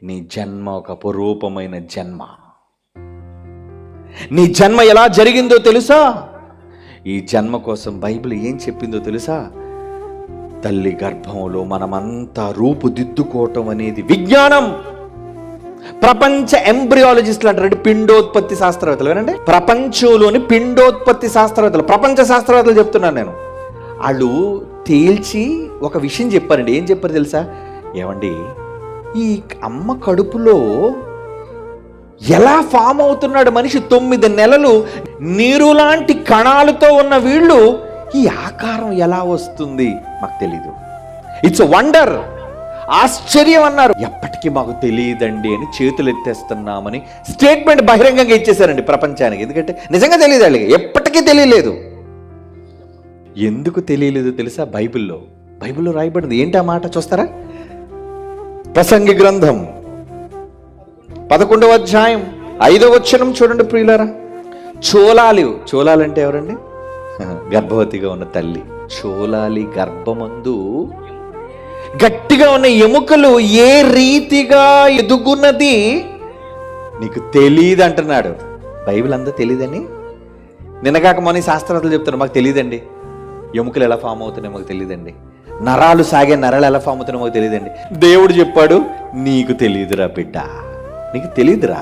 నీ జన్మ ఒక అపురూపమైన జన్మ. నీ జన్మ ఎలా జరిగిందో తెలుసా? ఈ జన్మ కోసం బైబిల్ ఏం చెప్పిందో తెలుసా? తల్లి గర్భంలో మనమంతా రూపుదిద్దుకోవటం అనేది విజ్ఞానం. ప్రపంచ ఎంబ్రియాలజిస్టులు అంటారంటే పిండోత్పత్తి శాస్త్రవేత్తలు. వినండి, ప్రపంచంలోని పిండోత్పత్తి శాస్త్రవేత్తలు, ప్రపంచ శాస్త్రవేత్తలు చెప్తున్నాను నేను. వాళ్ళు తేల్చి ఒక విషయం చెప్పారండి. ఏం చెప్పారు తెలుసా? ఏమండి, ఈ అమ్మ కడుపులో ఎలా ఫామ్ అవుతున్నాడు మనిషి? 9 నెలలు నీరు లాంటి కణాలతో ఉన్న వీళ్ళు ఈ ఆకారం ఎలా వస్తుంది మాకు తెలీదు. ఇట్స్ వండర్, ఆశ్చర్యం అన్నారు. ఎప్పటికీ మాకు తెలియదండి అని చేతులు ఎత్తేస్తున్నామని స్టేట్మెంట్ బహిరంగంగా ఇచ్చేశారండి ప్రపంచానికి. ఎందుకంటే నిజంగా తెలియదు వాళ్ళకి, ఎప్పటికీ తెలియలేదు. ఎందుకు తెలియలేదు తెలుసా? బైబిల్లో రాయబడింది. ఏంటి ఆ మాట చూస్తారా? ప్రసంగి గ్రంథం 11వ అధ్యాయం 5వ వచనం చూడండి ప్రియులారా. చోళాలంటే ఎవరండి? గర్భవతిగా ఉన్న తల్లి. చోళాలి గర్భమందు గట్టిగా ఉన్న ఎముకలు ఏ రీతిగా ఎదుగున్నది నీకు తెలియదు అంటున్నాడు. బైబిల్ అంతా తెలియదని నిన్నగాక మన శాస్త్రవేత్తలు చెప్తున్నారు మాకు తెలియదండి. ఎముకలు ఎలా ఫామ్ అవుతున్నాయి మాకు తెలియదండి. నరాలు ఎలా ఫామ్ అవుతున్నాయి మాకు తెలియదండి. దేవుడు చెప్పాడు, నీకు తెలియదురా బిడ్డ, నీకు తెలియదురా.